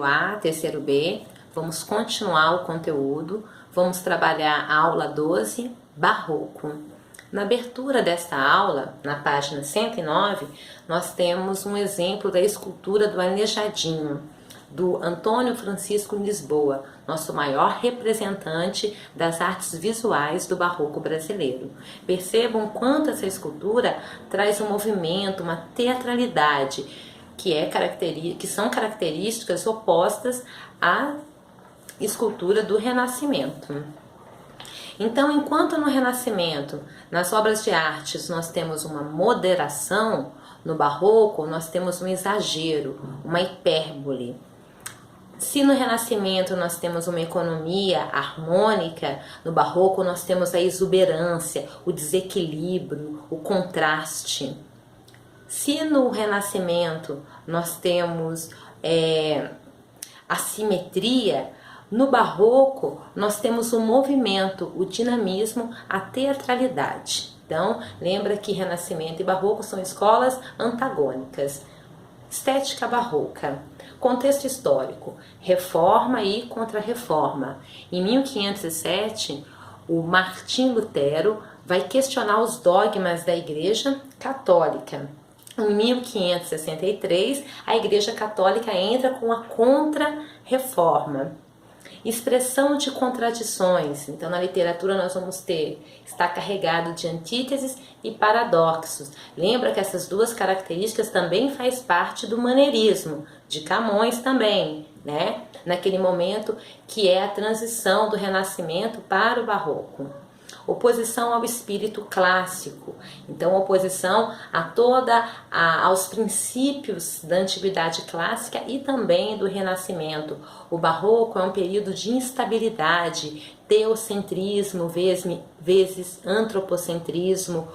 terceiro A, terceiro B. Vamos continuar o conteúdo. Vamos trabalhar a aula 12, Barroco. Na abertura desta aula, na página 109, nós temos um exemplo da escultura do Aleijadinho, do Antônio Francisco Lisboa, nosso maior representante das artes visuais do barroco brasileiro. Percebam quanto essa escultura traz um movimento, uma teatralidade, que são características opostas à escultura do Renascimento. Então, enquanto no Renascimento, nas obras de artes, nós temos uma moderação, no Barroco nós temos um exagero, uma hipérbole. Se no Renascimento nós temos uma economia harmônica, no Barroco nós temos a exuberância, o desequilíbrio, o contraste. Se no Renascimento nós temos a simetria, no Barroco nós temos o movimento, o dinamismo, a teatralidade. Então, lembra que Renascimento e Barroco são escolas antagônicas. Estética barroca. Contexto histórico. Reforma e Contra-Reforma. Em 1507, o Martim Lutero vai questionar os dogmas da Igreja Católica. Em 1563, a Igreja Católica entra com a Contra-Reforma. Expressão de contradições. Então, na literatura nós vamos está carregado de antíteses e paradoxos. Lembra que essas duas características também faz parte do maneirismo, de Camões também, né? Naquele momento que é a transição do Renascimento para o Barroco. Oposição ao espírito clássico, então oposição aos princípios da antiguidade clássica e também do Renascimento. O Barroco é um período de instabilidade, teocentrismo vezes antropocentrismo,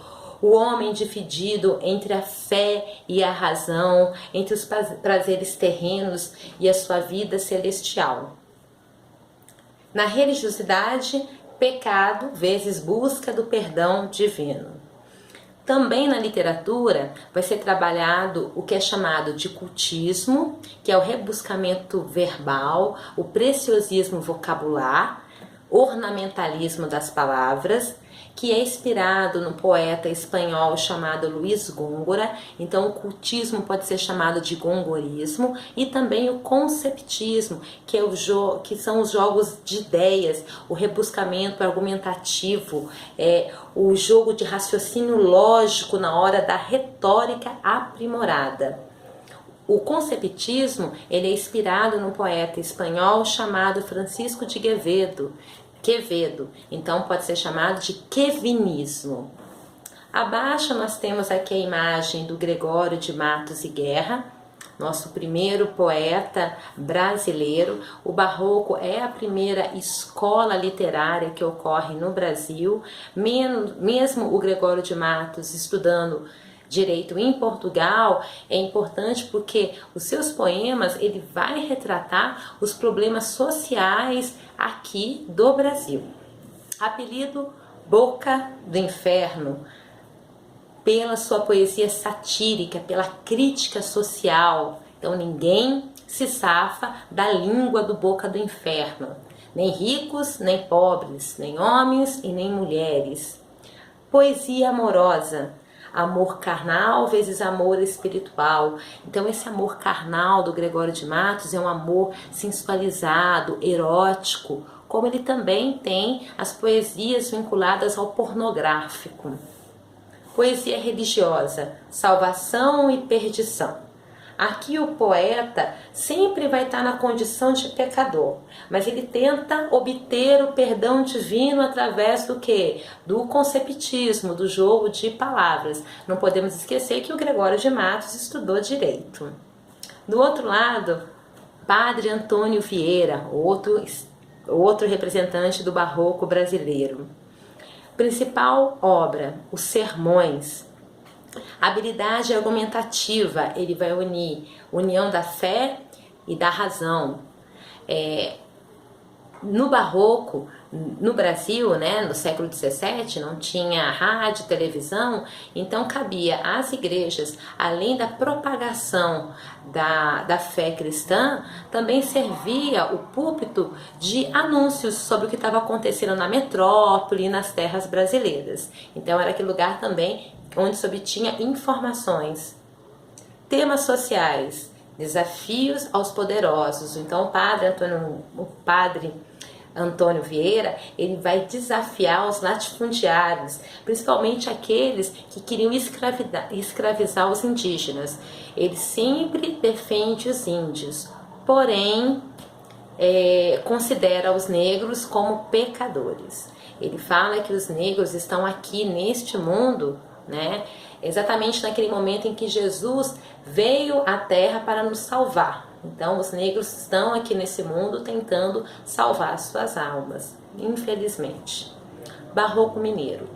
o homem dividido entre a fé e a razão, entre os prazeres terrenos e a sua vida celestial. Na religiosidade, pecado vezes busca do perdão divino. Também na literatura vai ser trabalhado o que é chamado de cultismo, que é o rebuscamento verbal, o preciosismo vocabular, ornamentalismo das palavras, que é inspirado no poeta espanhol chamado Luís Góngora. Então o cultismo pode ser chamado de gongorismo, e também o conceptismo, que são os jogos de ideias, o rebuscamento argumentativo, o jogo de raciocínio lógico na hora da retórica aprimorada. O conceptismo ele é inspirado no poeta espanhol chamado Francisco de Quevedo, então pode ser chamado de quevinismo. Abaixo nós temos aqui a imagem do Gregório de Matos e Guerra, nosso primeiro poeta brasileiro. O Barroco é a primeira escola literária que ocorre no Brasil, mesmo o Gregório de Matos estudando direito em Portugal, é importante porque os seus poemas ele vai retratar os problemas sociais aqui do Brasil. Apelido Boca do Inferno, pela sua poesia satírica, pela crítica social. Então ninguém se safa da língua do Boca do Inferno, nem ricos, nem pobres, nem homens e nem mulheres. Poesia amorosa, amor carnal vezes amor espiritual. Então esse amor carnal do Gregório de Matos é um amor sensualizado, erótico, como ele também tem as poesias vinculadas ao pornográfico. Poesia religiosa, salvação e perdição. Aqui o poeta sempre vai estar na condição de pecador, mas ele tenta obter o perdão divino através do quê? Do conceptismo, do jogo de palavras. Não podemos esquecer que o Gregório de Matos estudou direito. Do outro lado, Padre Antônio Vieira, outro representante do barroco brasileiro. Principal obra, os Sermões. Habilidade argumentativa, ele vai unir união da fé e da razão. No Barroco, no Brasil, né, no século XVII, não tinha rádio, televisão, então cabia às igrejas, além da propagação da fé cristã, também servia o púlpito de anúncios sobre o que estava acontecendo na metrópole e nas terras brasileiras. Então era aquele lugar também onde se obtinha informações. Temas sociais, desafios aos poderosos. Então o padre Antônio Vieira, ele vai desafiar os latifundiários, principalmente aqueles que queriam escravizar os indígenas. Ele sempre defende os índios, porém considera os negros como pecadores. Ele fala que os negros estão aqui neste mundo, né, exatamente naquele momento em que Jesus veio à Terra para nos salvar. Então os negros estão aqui nesse mundo tentando salvar suas almas, infelizmente. Barroco mineiro.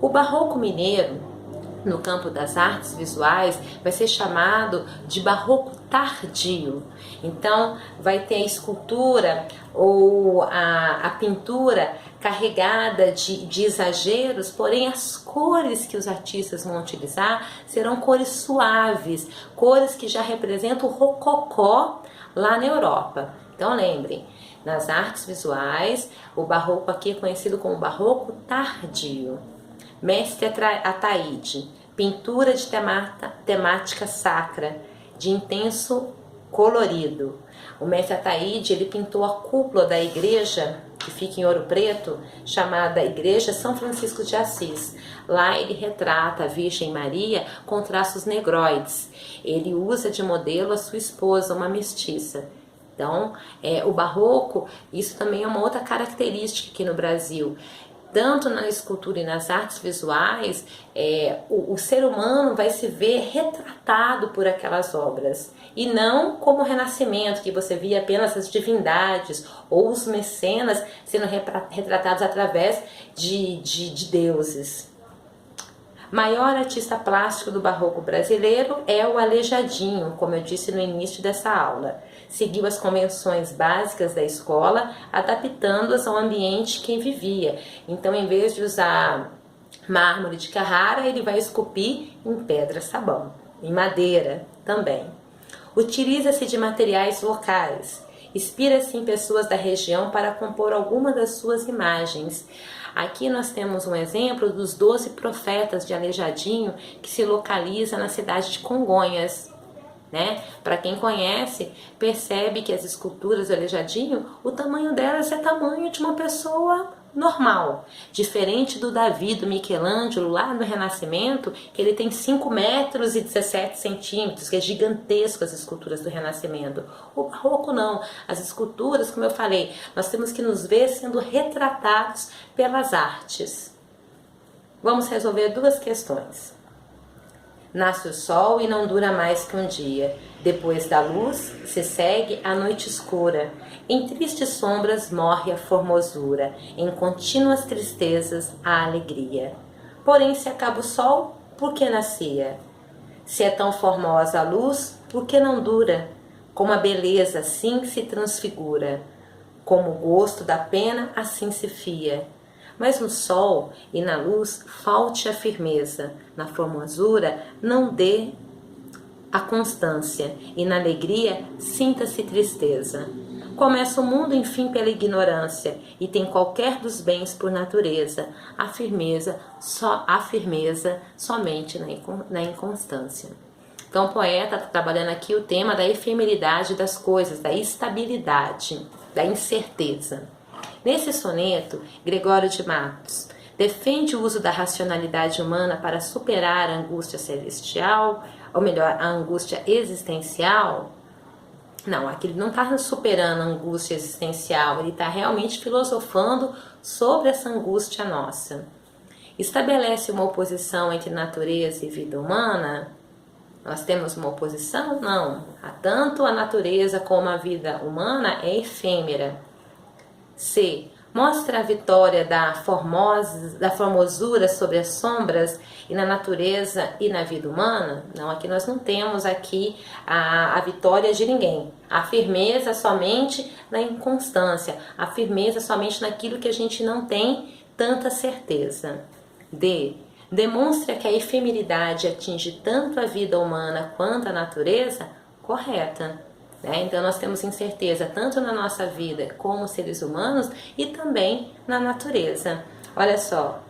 O barroco mineiro, no campo das artes visuais, vai ser chamado de barroco tardio. Então vai ter a escultura ou a pintura carregada de exageros, porém as cores que os artistas vão utilizar serão cores suaves, cores que já representam o rococó lá na Europa. Então lembrem, nas artes visuais, o barroco aqui é conhecido como barroco tardio. Mestre Ataíde, pintura de temática sacra, de intenso colorido. O mestre Ataíde, ele pintou a cúpula da igreja que fica em Ouro Preto, chamada Igreja São Francisco de Assis. Lá ele retrata a Virgem Maria com traços negroides. Ele usa de modelo a sua esposa, uma mestiça. Então, o barroco, isso também é uma outra característica aqui no Brasil. Tanto na escultura e nas artes visuais, o ser humano vai se ver retratado por aquelas obras. E não como o Renascimento, que você via apenas as divindades ou os mecenas sendo retratados através de deuses. Maior artista plástico do barroco brasileiro é o Aleijadinho, como eu disse no início dessa aula. Seguiu as convenções básicas da escola, adaptando-as ao ambiente que vivia. Então, em vez de usar mármore de Carrara, ele vai esculpir em pedra-sabão, em madeira também. Utiliza-se de materiais locais. Inspira-se em pessoas da região para compor alguma das suas imagens. Aqui nós temos um exemplo dos 12 profetas de Aleijadinho, que se localiza na cidade de Congonhas. Né? Para quem conhece, percebe que as esculturas do Aleijadinho, o tamanho delas é tamanho de uma pessoa normal. Diferente do Davi, do Michelangelo, lá no Renascimento, que ele tem 5 metros e 17 centímetros, que é gigantesco as esculturas do Renascimento. O barroco não. As esculturas, como eu falei, nós temos que nos ver sendo retratados pelas artes. Vamos resolver 2 questões. Nasce o sol e não dura mais que um dia. Depois da luz se segue a noite escura. Em tristes sombras morre a formosura. Em contínuas tristezas a alegria. Porém, se acaba o sol, por que nascia? Se é tão formosa a luz, por que não dura? Como a beleza assim se transfigura. Como o gosto da pena assim se fia. Mas no sol e na luz falte a firmeza, na formosura não dê a constância, e na alegria sinta-se tristeza. Começa o mundo, enfim, pela ignorância, e tem qualquer dos bens por natureza, a firmeza somente na inconstância. Então o poeta está trabalhando aqui o tema da efemeridade das coisas, da estabilidade, da incerteza. Nesse soneto, Gregório de Matos defende o uso da racionalidade humana para superar a angústia celestial, ou melhor, a angústia existencial. Não, aqui ele não está superando a angústia existencial, ele está realmente filosofando sobre essa angústia nossa. Estabelece uma oposição entre natureza e vida humana? Nós temos uma oposição? Não. Tanto a natureza como a vida humana é efêmera. C. Mostra a vitória da formosura sobre as sombras e na natureza e na vida humana? Não, aqui nós não temos aqui a vitória de ninguém. A firmeza somente na inconstância, a firmeza somente naquilo que a gente não tem tanta certeza. D. Demonstra que a efemeridade atinge tanto a vida humana quanto a natureza? Correta. Então nós temos incerteza tanto na nossa vida como seres humanos e também na natureza. Olha só,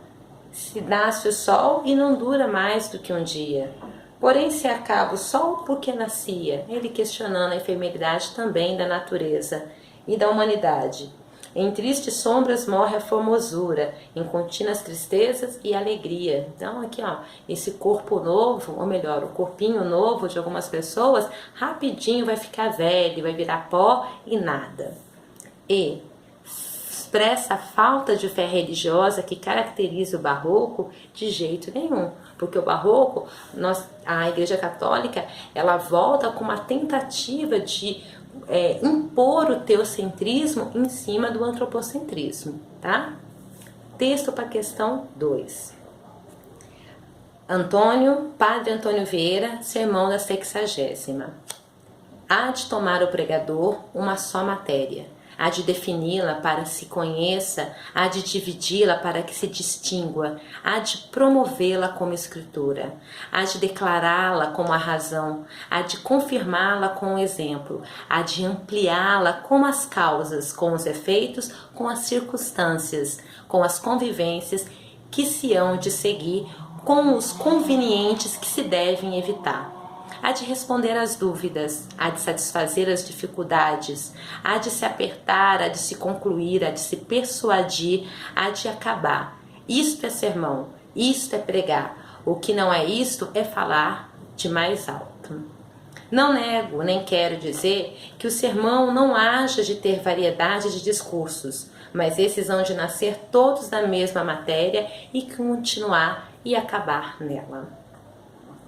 se nasce o sol e não dura mais do que um dia. Porém se acaba o sol porque nascia, ele questionando a efemeridade também da natureza e da humanidade. Em tristes sombras morre a formosura, em contínuas tristezas e alegria. Então aqui ó, esse corpo novo, ou melhor, o corpinho novo de algumas pessoas, rapidinho vai ficar velho, vai virar pó e nada. E expressa a falta de fé religiosa que caracteriza o barroco de jeito nenhum. Porque o barroco, a Igreja Católica, ela volta com uma tentativa de impor o teocentrismo em cima do antropocentrismo, tá? Texto para a questão 2. Padre Antônio Vieira, sermão da 60ª. Há de tomar o pregador uma só matéria, há de defini-la para se conheça, há de dividi-la para que se distingua, há de promovê-la como escritura, há de declará-la como a razão, há de confirmá-la com o exemplo, há de ampliá-la com as causas, com os efeitos, com as circunstâncias, com as convivências que se hão de seguir, com os convenientes que se devem evitar. Há de responder às dúvidas, há de satisfazer as dificuldades, há de se apertar, há de se concluir, há de se persuadir, há de acabar. Isto é sermão, isto é pregar. O que não é isto é falar de mais alto. Não nego, nem quero dizer que o sermão não haja de ter variedade de discursos, mas esses hão de nascer todos da mesma matéria e continuar e acabar nela.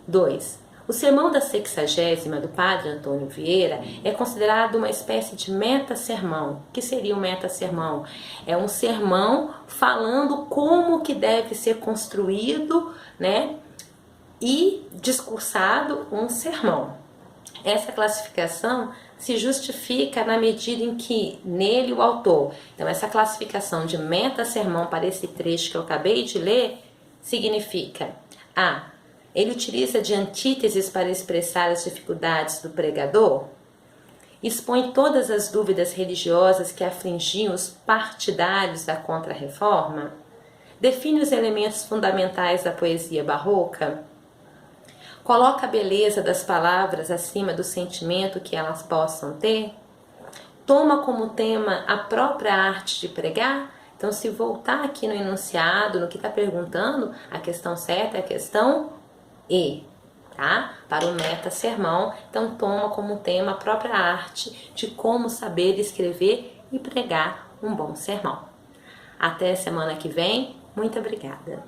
2. O sermão da 60ª do Padre Antônio Vieira é considerado uma espécie de meta-sermão. O que seria um meta-sermão? É um sermão falando como que deve ser construído, e discursado um sermão. Essa classificação se justifica na medida em que nele o autor, então essa classificação de meta-sermão para esse trecho que eu acabei de ler, significa ele utiliza de antíteses para expressar as dificuldades do pregador? Expõe todas as dúvidas religiosas que afligiam os partidários da Contra-Reforma? Define os elementos fundamentais da poesia barroca? Coloca a beleza das palavras acima do sentimento que elas possam ter? Toma como tema a própria arte de pregar? Então, se voltar aqui no enunciado, no que está perguntando, a questão certa é a questão tá? Para o meta-sermão, então toma como tema a própria arte de como saber escrever e pregar um bom sermão. Até semana que vem, muito obrigada!